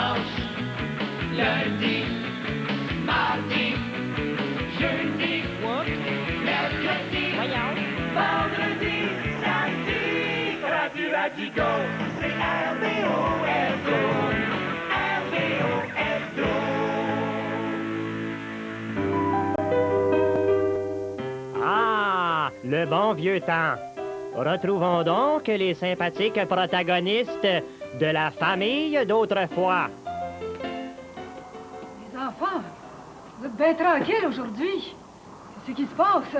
dimanche, lundi, mardi, jeudi, mercredi, vendredi, samedi. Radio Radigo, c'est RBO Hebdo. RBO Hebdo. Ah, le bon vieux temps. Retrouvons donc les sympathiques protagonistes de la famille d'autrefois. Les enfants, vous êtes bien tranquilles aujourd'hui. Qu'est-ce qui se passe?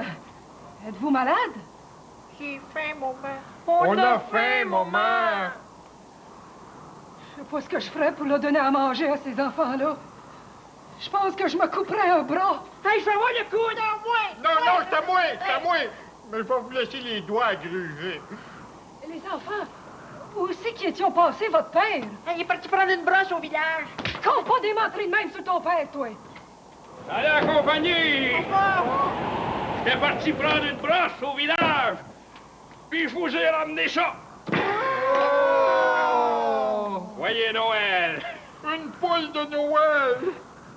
Êtes-vous malade? J'ai faim, maman. On a faim, maman. Je sais pas ce que je ferais pour leur donner à manger à ces enfants-là. Je pense que je me couperais un bras. Hey, je vais voir le coup dans moi! Non, c'est à moi. Mais je vais vous laisser les doigts gruger. Les enfants, où c'est qu'ils étions passés, votre père? Hey, il est parti prendre une brosse au village. Compte pas des menteries de même sur ton père, toi. Allez, la compagnie! J'étais parti prendre une brosse au village, puis je vous ai ramené ça. Voyez Noël. Une poule de Noël.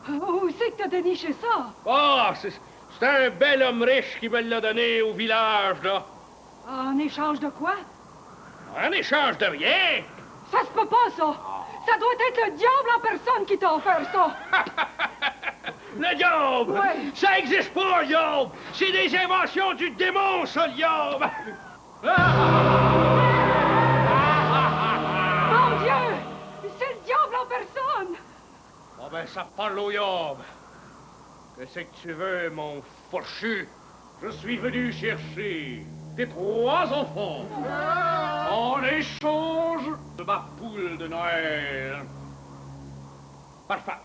Où c'est que t'as déniché ça? Oh, c'est un bel homme riche qui me l'a donné au village, là. En échange de quoi? En échange de rien. Ça se peut pas, ça. Ça doit être le diable en personne qui t'a offert ça. Le diable! Ouais. Ça existe pas, le diable! C'est des inventions du démon, ça, le diable! Mon Dieu! C'est le diable en personne! Bon, ben, ça parle au diable. Qu'est-ce que tu veux, mon fourchu? Je suis venu chercher tes 3 enfants en échange de ma poule de Noël. Parfait.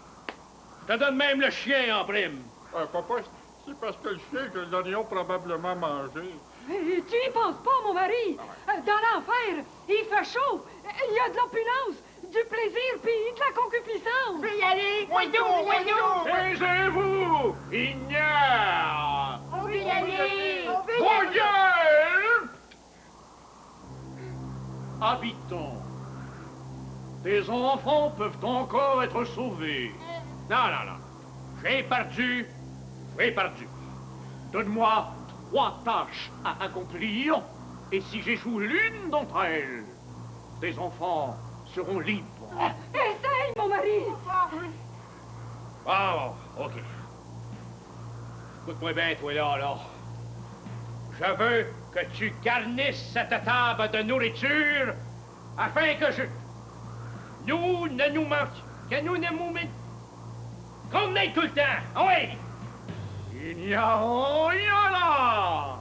Je te donne même le chien en prime. Papa, c'est parce que le chien que nous aurions probablement mangé. Mais tu y penses pas, mon mari. Dans l'enfer, il fait chaud. Il y a de l'opulence, du plaisir, puis de la concupiscence. Je vais y aller. Voyons. Taisez-vous, ignare! On veut y aller. Voyez! Habitants, tes enfants peuvent encore être sauvés. Non. J'ai perdu. Donne-moi 3 tâches à accomplir, et si j'échoue l'une d'entre elles, tes enfants seront libres. Essaye, mon mari. Bon, OK. Écoute-moi bien, toi, là. Je veux que tu garnisses cette table de nourriture afin que nous ne nous manquions. Que nous ne nous... Qu'on ait tout le temps. Ah oui! Il n'y a rien là!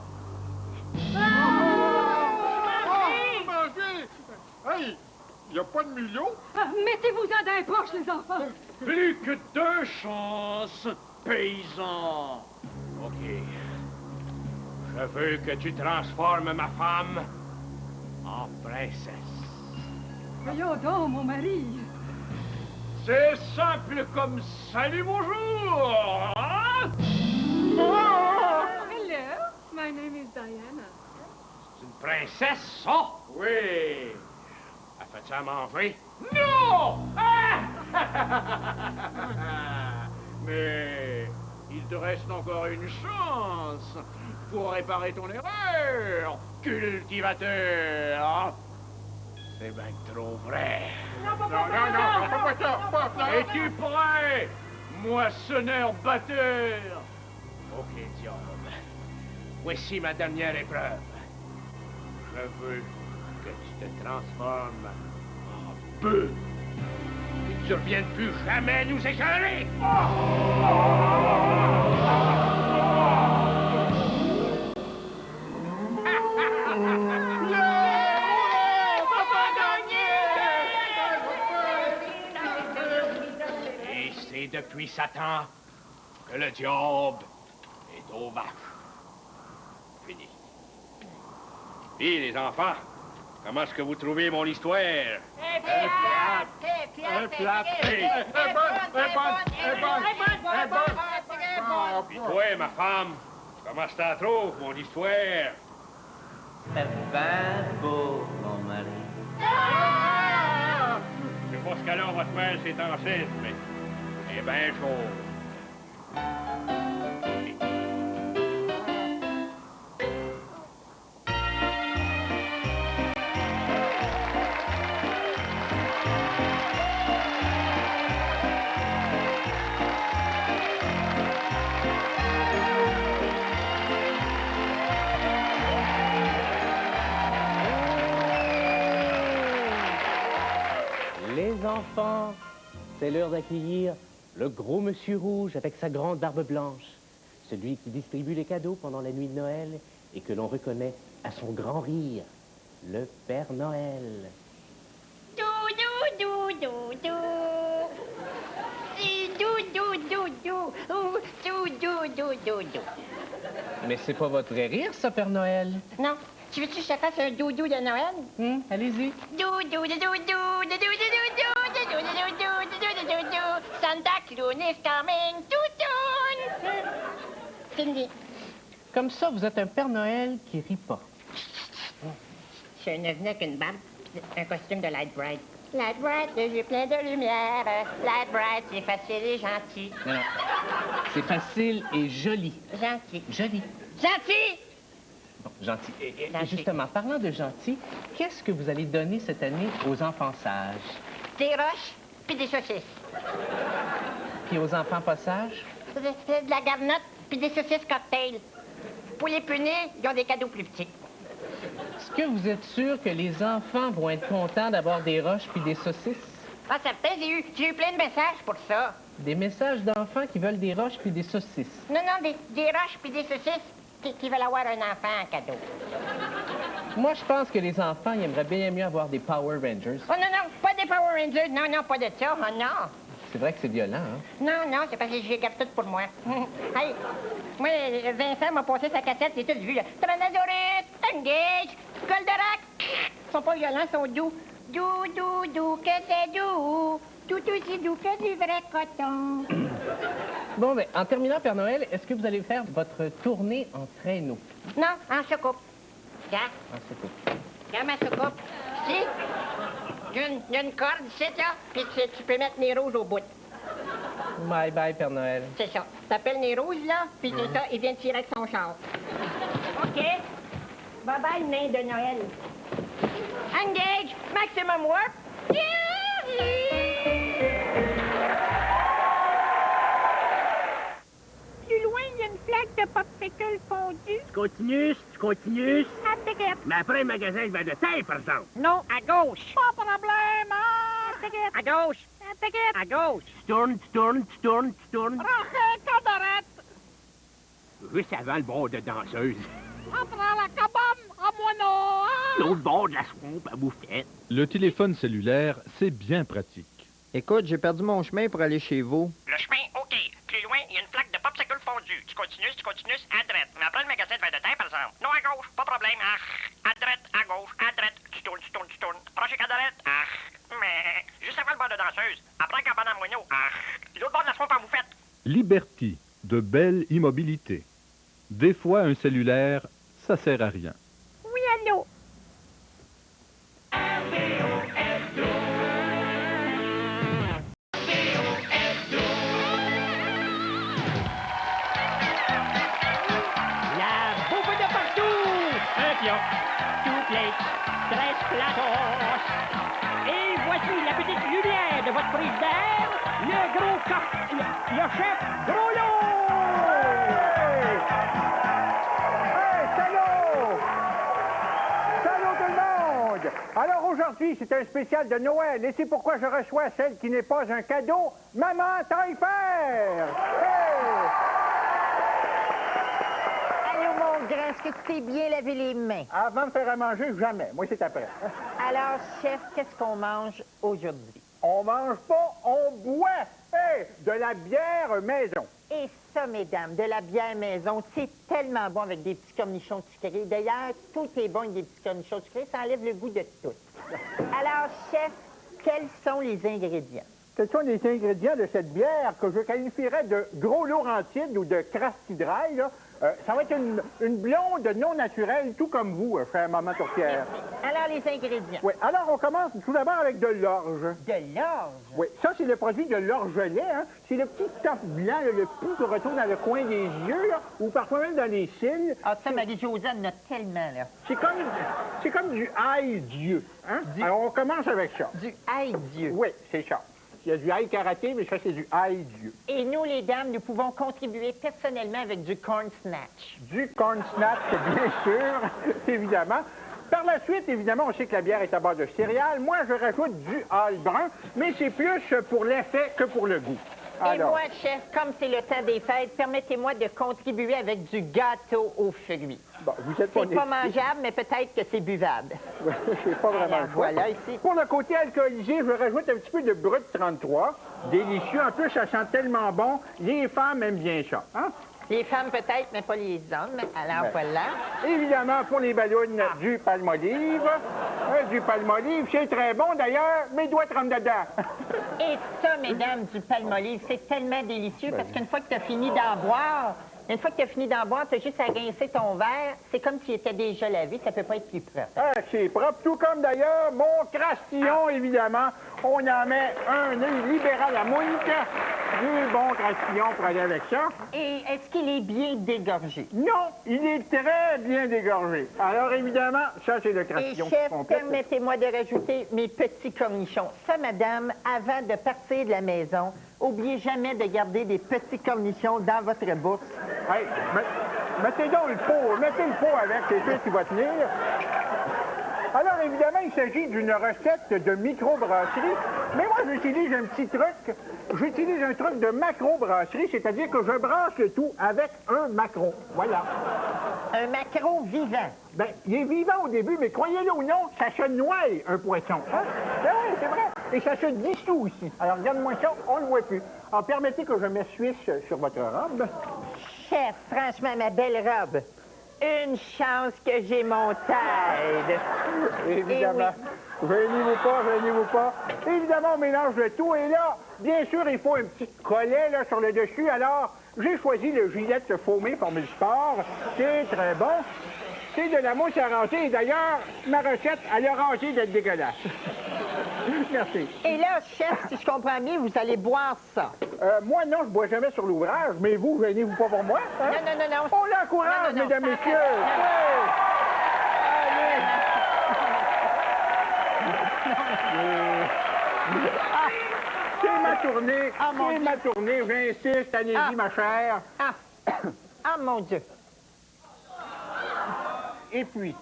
Manger! Hey, il n'y a pas de million? Mettez-vous-en dans les poches, les enfants. Plus que 2 chances, paysan. OK. Je veux que tu transformes ma femme en princesse. Voyons donc, mon mari. C'est simple comme salut, bonjour! Hein? Hello, my name is Diana. C'est une princesse, ça? Oui. Elle fait-tu à manger? Non! Ah! Mais il te reste encore une chance pour réparer ton erreur, cultivateur. C'est bien trop vrai. Non, pas ça. Es-tu prêt, moissonneur-batteur? OK, diable. Voici ma dernière épreuve. Je veux que tu te transformes en bœuf. Et que tu ne reviennes plus jamais nous éclairer. Et c'est depuis Satan que le diable est aux vaches. Fini. Et les enfants, comment est-ce que vous trouvez mon histoire? Puis toi, ma femme, comment est-ce que t'en trouves, mon histoire? C'est bien beau, mon mari. Je pas ce qu'alors votre mère s'est enceinte, mais elle est bien chaude. Les enfants, c'est l'heure d'accueillir le gros monsieur rouge avec sa grande barbe blanche, celui qui distribue les cadeaux pendant la nuit de Noël et que l'on reconnaît à son grand rire, le Père Noël. Dou, dou, dou, dou, dou. Si, dou, dou, dou, dou. Ouh, dou, dou, dou, dou, dou. Mais c'est pas votre rire, ça, Père Noël? Non, tu veux-tu que je te fasse un doudou de Noël? Allez-y. Dou, dou, dou, dou, dou, dou, dou, dou, dou, dou, dou, dou, dou, dou, dou, dou. Santa Claus is coming to town. Fini. Comme ça, vous êtes un Père Noël qui rit pas. Je ne venais qu'une barbe et un costume de Light Bright. Light Bright, les yeux pleins de lumière. Light Bright, c'est facile et gentil. Non, non. C'est facile et joli. Gentil. Joli. Gentil! Bon, gentil. Et Gentil. justement, parlant de gentil, qu'est-ce que vous allez donner cette année aux enfants sages? Des roches puis des saucisses. Puis aux enfants pas sages? De la garnotte puis des saucisses cocktail. Pour les punir, ils ont des cadeaux plus petits. Est-ce que vous êtes sûr que les enfants vont être contents d'avoir des roches puis des saucisses? Ah, certain, j'ai eu plein de messages pour ça. Des messages d'enfants qui veulent des roches puis des saucisses. Non, non, des roches puis des saucisses qui veulent avoir un enfant en cadeau. Moi, je pense que les enfants, ils aimeraient bien mieux avoir des Power Rangers. Oh non, non, pas des Power Rangers. Non, non, pas de ça. Oh non. C'est vrai que c'est violent, hein? Non, non, c'est parce que j'ai garde tout pour moi. Hey, moi, Vincent m'a passé sa cassette, j'ai tout vu, là. Tranadorite, Engage, Goldorak. Ils sont pas violents, ils sont doux. Doux, doux, doux, que c'est doux. Tout aussi doux que du vrai coton. Bon, ben, en terminant, Père Noël, est-ce que vous allez faire votre tournée en traîneau? Non, en soucoupe. Regarde, En soucoupe. regarde ma soucoupe. Ici, il y a une corde ici, là, puis tu peux mettre les rouges au bout. Bye bye, Père Noël. C'est ça. T'appelles les rouges, là, puis c'est ça, il vient tirer avec son char. OK. Bye-bye, nain de Noël. Engage, maximum work. Plus loin, il y a une flaque de popsicle fondue. Tu continues. À ticket. Mais après, le magasin va de taille, par exemple. Non, à gauche. Pas de problème, hein? À ticket. À gauche. À ticket. À gauche. Tu tournes. Rocher, cadorette. Juste avant le bord de danseuse. Entre la cabane, à moineau, hein? L'autre bord de la swamp à Bouffette. Le téléphone cellulaire, c'est bien pratique. Écoute, j'ai perdu mon chemin pour aller chez vous. Le chemin, OK. Plus loin, il y a une flaque de popsicle fondu. Tu continues, à droite. Mais après, le magasin de verre de terre, par exemple. Non, à gauche, pas de problème. À droite, à gauche, à droite. Tu tournes. Proche à droite. Mais juste avant le bord de danseuse. Après, cabane à moineau. L'autre bord de la swamp à Bouffette. Liberty, de belle immobilité. Des fois, un cellulaire, ça sert à rien. Oui, allô? La bouffe de partout! Un pion, two plates, 13 platos. Et voici la petite lumière de votre frigidaire, le gros coq, le chef Gros Lot! Hey, salut! Salut tout le monde! Alors aujourd'hui, c'est un spécial de Noël et c'est pourquoi je reçois celle qui n'est pas un cadeau, Maman Taillefer! Hey! Allô, mon grand, est-ce que tu t'es bien lavé les mains? Avant de faire à manger, jamais. Moi, c'est après. Alors, chef, qu'est-ce qu'on mange aujourd'hui? On mange pas, on boit! Hey, de la bière maison. Et ça, mesdames, de la bière maison, c'est tellement bon avec des petits cornichons sucrés. D'ailleurs, tout est bon avec des petits cornichons sucrés, ça enlève le goût de tout. Alors, chef, quels sont les ingrédients? Quels sont les ingrédients de cette bière que je qualifierais de gros Laurentide ou de Crafty Dry, là? Ça va être une blonde non naturelle, tout comme vous, chère maman tourtière. Alors, les ingrédients. Oui, alors on commence tout d'abord avec de l'orge. De l'orge? Oui, ça, c'est le produit de l'orgelet, hein. C'est le petit stuff blanc, là, le pus qu'on retrouve dans le coin des yeux, là, ou parfois même dans les cils. Ah, ça, Marie-Josée en a tellement, là. C'est comme du ail Dieu, hein. Alors, on commence avec ça. Du ail Dieu? Oui, c'est ça. Il y a du ail karaté, mais ça, c'est du ail Dieu. Et nous, les dames, nous pouvons contribuer personnellement avec du corn snatch. Du corn snatch, bien sûr, évidemment. Par la suite, évidemment, on sait que la bière est à base de céréales. Moi, je rajoute du hâle brun, mais c'est plus pour l'effet que pour le goût. Et moi, chef, comme c'est le temps des fêtes, permettez-moi de contribuer avec du gâteau aux fruits. Bon, vous êtes c'est pas mangeable, mais peut-être que c'est buvable. C'est pas vraiment le choix. Voilà, ici. Pour le côté alcoolisé, je rajoute un petit peu de brut 33. Délicieux. En plus, ça sent tellement bon. Les femmes aiment bien ça. Hein? Les femmes peut-être, mais pas les hommes. Alors, voilà. Évidemment, pour les ballons, du palmolive. Du palmolive, c'est très bon d'ailleurs. Mes doigts tremblent dedans. Et ça, mesdames, du palmolive, c'est tellement délicieux parce qu'une fois que tu as fini d'en boire, tu as juste à rincer ton verre. C'est comme s'il était déjà lavé. Ça peut pas être plus propre. Ah, c'est propre. Tout comme d'ailleurs mon crastillon, évidemment. On en met un libéral à mointe. Du bon crastillon pour aller avec ça. Et est-ce qu'il est bien dégorgé? Non, il est très bien dégorgé. Alors, évidemment, ça, c'est le crastillon. Et chef, permettez-moi de rajouter mes petits cornichons. Ça, madame, avant de partir de la maison, oubliez jamais de garder des petits cornichons dans votre bourse. Hey, mettez donc le pot. Mettez le pot avec, c'est sûr qu'il va tenir. Alors, évidemment, il s'agit d'une recette de microbrasserie. Mais moi, j'utilise un petit truc. J'utilise un truc de macrobrasserie, c'est-à-dire que je brasse le tout avec un macro. Voilà. Un macro vivant. Bien, il est vivant au début, mais croyez-le ou non, ça se noie, un poisson. Hein? Ben oui, c'est vrai. Et ça se dissout aussi. Alors, regarde-moi ça, on ne le voit plus. Alors, permettez que je m'essuie sur votre robe. Chef, franchement, ma belle robe. Une chance que j'ai mon tide. Évidemment. Gênez-vous pas, gênez-vous pas. Évidemment, on mélange le tout. Et là, bien sûr, il faut un petit collet là, sur le dessus. Alors, j'ai choisi le Gillette Foamé Formule Sport. C'est très bon. C'est de la mousse arrangée. Et d'ailleurs, ma recette, elle a rangé d'être dégueulasse. Merci. Et là, chef, si je comprends bien, vous allez boire ça. Moi, non, je bois jamais sur l'ouvrage, mais vous, gênez-vous pas pour moi. Hein? Non. On l'encourage, mesdames, messieurs. C'est ma tournée. C'est ma tournée. J'insiste, allez-y, ma chère. Ah, mon Dieu. Et puis?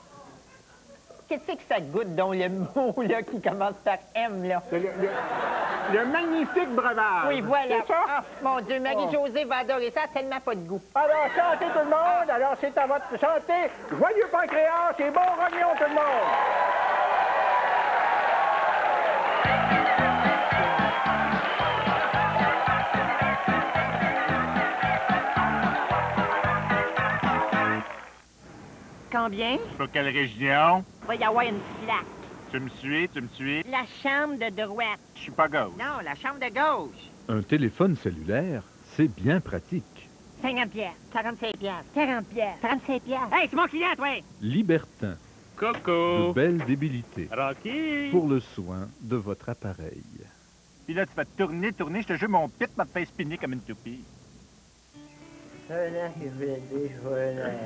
Qu'est-ce que ça goûte, donc, le mot, là, qui commence par M, là? Le magnifique breuvage. Oui, voilà. C'est ça? Ah, mon Dieu, Marie-Josée va adorer ça, tellement pas de goût. Alors, santé tout le monde. Alors, c'est à votre santé. Joyeux pancréas et bon rognon, tout le monde. Combien? Pour quelle région? Il va y avoir une plaque. Tu me suis? La chambre de droite. Je suis pas gauche. Non, la chambre de gauche. Un téléphone cellulaire, c'est bien pratique. 50 piastres, 45 piastres, 40 piastres, 35 piastres. Hey, c'est mon client, toi! Libertin. Coco. De belle débilité. Rocky. Pour le soin de votre appareil. Puis là, tu vas tourner, je te jure, mon pit m'a fait spinner comme une toupie.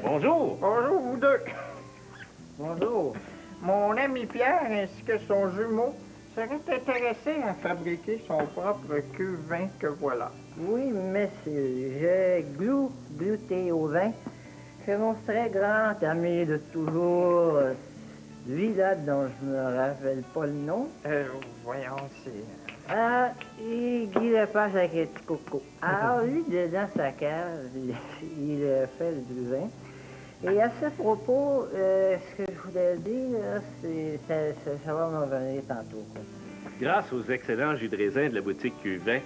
Bonjour. Bonjour, vous deux. Bonjour. Mon ami Pierre ainsi que son jumeau serait intéressé à fabriquer son propre cuve-vin que voilà. Oui, monsieur, j'ai goûté au vin que mon très grand ami de toujours, lui là dont je me rappelle pas le nom. Voyons, c'est... Ah, il Lepage avec les petits cocos. Alors, lui, dedans sa cave, il fait du vin. Et à ce propos, ce que je voulais dire, c'est ça va me revenir tantôt. Grâce aux excellents jus de raisin de la boutique Cuvin,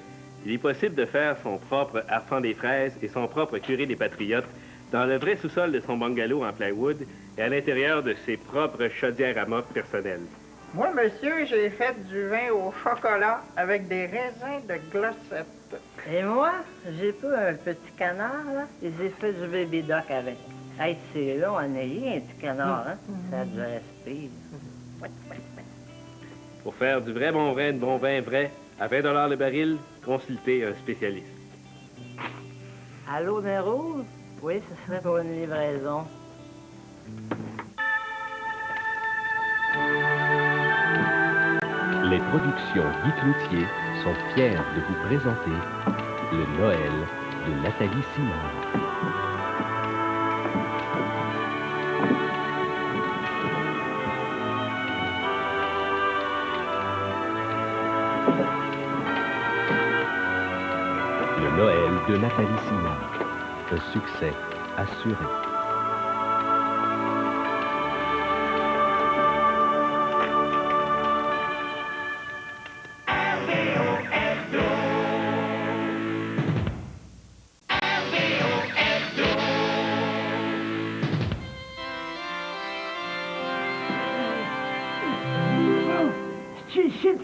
il est possible de faire son propre harfang des fraises et son propre curé des patriotes dans le vrai sous-sol de son bungalow en plywood et à l'intérieur de ses propres chaudières à moque personnelles. Moi, monsieur, j'ai fait du vin au chocolat avec des raisins de Glossette. Et moi, j'ai pris un petit canard, là, et j'ai fait du baby doc avec. Hey, c'est long à nailler, un petit canard, hein? Ça du respire. Pour faire du vrai bon vin vrai, à 20 $ le baril, consultez un spécialiste. Allô, Nero? Oui, ce serait pour une livraison. Les productions Guy Cloutier sont fiers de vous présenter le Noël de Nathalie Simard. Le Noël de Nathalie Simard. Un succès assuré.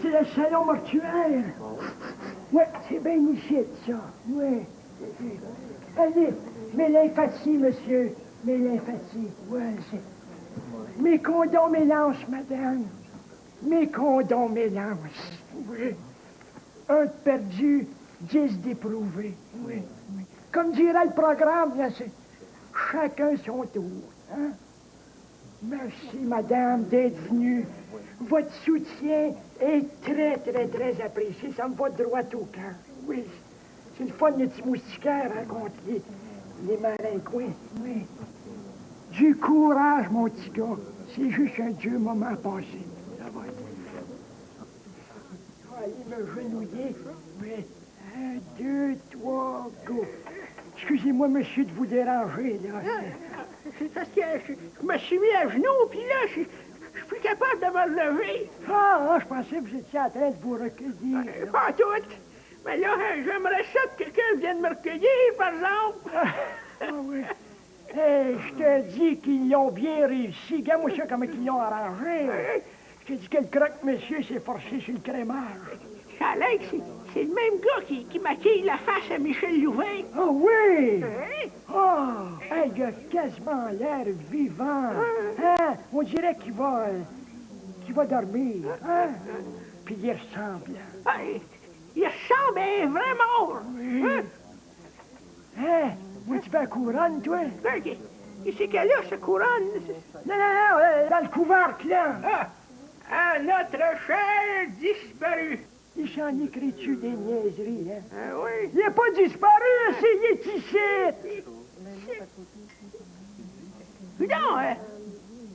C'est le salon mortuaire. Ouais, c'est bien ici, ça. Ouais. Allez, mes lymphaties, monsieur. Mes lymphaties. Ouais, c'est... Mes condoléances, madame. Mes condoléances. Oui. Un de perdu, 10 d'éprouvés. Oui, oui. Comme dirait le programme, là, c'est chacun son tour. Hein? Merci, madame, d'être venue. Votre soutien est très, très, très apprécié. Ça me va droit au cœur. Oui, c'est le fun, les petits moustiquaires, hein, contre les maringouins. Oui. Du courage, mon petit gars. C'est juste un Dieu moment passé. Ça va être... Allez me genouiller. Oui. 1, 2, 3, go. Excusez-moi, monsieur, de vous déranger, là. C'est parce que je me suis mis à genoux, puis là, je suis plus capable de me relever. Ah, je pensais que vous étiez en train de vous recueillir. Pas tout. Mais là, j'aimerais ça que quelqu'un vienne me recueillir, par exemple. Ah oui. Hey, je te dis qu'ils l'ont bien réussi. Regarde-moi ça, comment ils l'ont arrangé. Je te dis que le croque-monsieur s'est forcé sur le crémage. Ça a l'air que c'est le même gars qui maquille la face à Michel Louvain. Ah oui! Ah! Hey, il a quasiment l'air vivant. Hein? On dirait qu'il va dormir. Hein? Puis il ressemble. Il ressemble à un vrai mort. Hein? Moi, tu fais la couronne, toi? C'est qu'elle a, sa couronne? Non, dans le couvercle, là. À notre cher disparu. Il s'en écrit-tu des niaiseries, hein? Ah oui? Il n'a pas disparu, c'est il est ici! Non,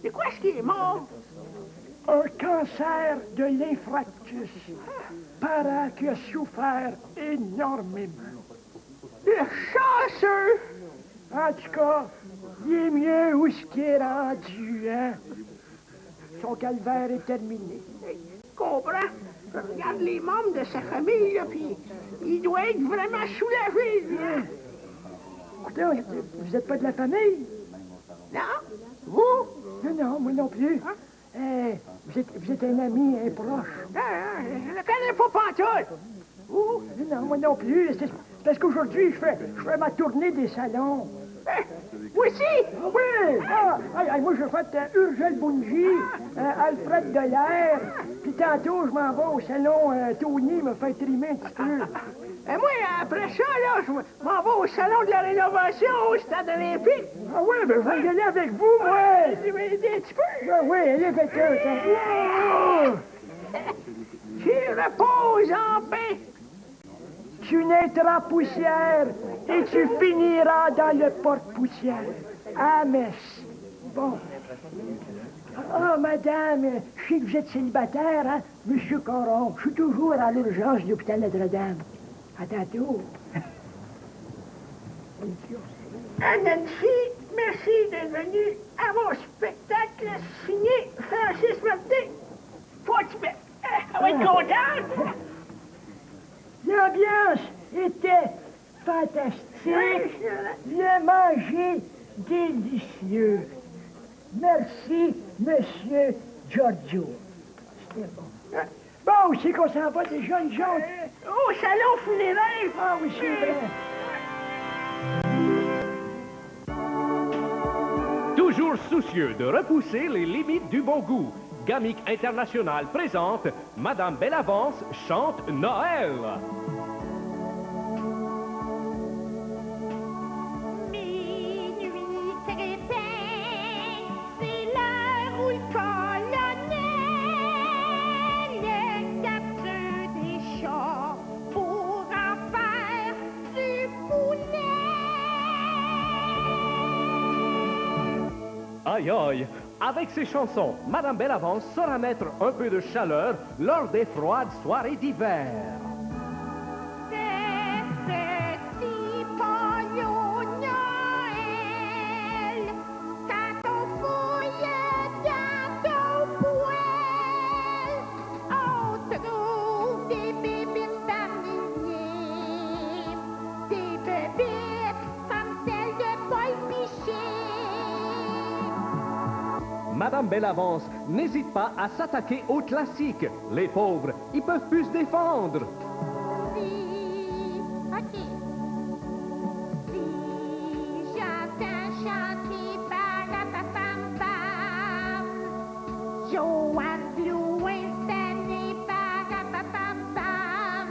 de quoi est-ce qu'il est mort? Un cancer de l'infractus. Parent qui a souffert énormément. Le chanceux! En tout cas, il est mieux où ce qui est rendu, hein? Son calvaire est terminé. Comprends? Je regarde les membres de sa famille, là, puis il doit être vraiment soulagé, lui. Hein? Écoutez, vous n'êtes pas de la famille? Non? Vous? Non, moi non plus. Vous êtes un ami, un proche. Je ne connais pas pantoute. Vous? Non, moi non plus. C'est parce qu'aujourd'hui, je fais ma tournée des salons. Moi aussi? Oui! Moi, je fais Urgel Bungie, Alfred Delaire, puis tantôt, je m'en vais au salon Tony me fait trimer un petit peu. Moi, après ça, là, je m'en vais au salon de la rénovation au stade olympique. Ah oui, ben je vais y aller avec vous, moi! Tu veux aider un petit peu? Oui, allez avec eux. Tu reposes en paix. Tu naîtras poussière et tu finiras dans le porte-poussière. À Metz. Bon. Ah, madame, je sais que vous êtes célibataire, hein? Monsieur Coron, je suis toujours à l'urgence de l'hôpital Notre-Dame. À tantôt. Nancy, merci d'être venu à mon spectacle signé Francis Martin. Faut que tu me... Elle va être contente. L'ambiance était fantastique. Le manger délicieux. Merci, Monsieur Giorgio. C'était bon. Bon, c'est qu'on s'en va déjà, nous autres. Au salon funéraire. Ah oui, c'est vrai. Toujours soucieux de repousser les limites du bon goût, Gamic International présente Madame Bellavance chante Noël. Minuit crétin, c'est l'heure où le colonel capture des chats pour en faire du poulet. Aïe aïe, avec ses chansons, Madame Bellavance saura mettre un peu de chaleur lors des froides soirées d'hiver. C'est petit pognon Noël, quand on fouille dans ton poêle, on trouve des bébites familiers, des bébites comme celles de Paul Pichet. Madame Bellavance n'hésite pas à s'attaquer aux classiques. Les pauvres, ils peuvent plus se défendre. OK. Si j'entends chanter Parapapam-pam, Joanne Blue installée Parapapam-pam,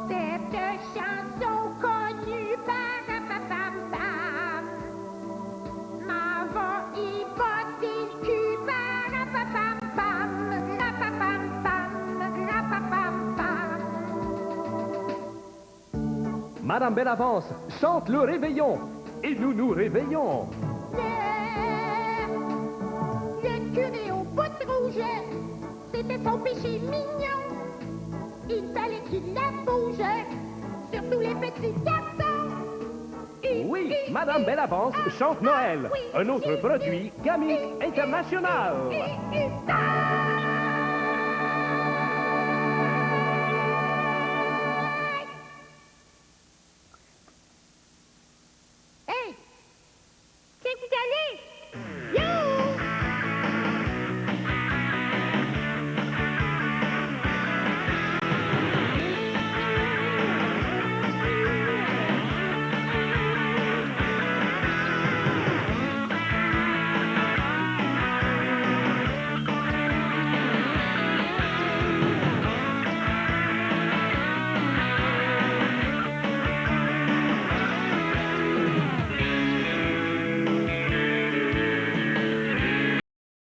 cette chanson connue Parapapam-pam, m'en va y botter le cul Parapapam-pam, rapapam-pam, rapapam-pam. Madame Bellavance chante le réveillon et nous nous réveillons. Le curé au bout de rouge, c'était son péché mignon. Il fallait qu'il la bouge, surtout les petits garçons. Oui, Madame Bellavance chante Noël, un autre produit Gamic International. Hey! C'est que vous allez?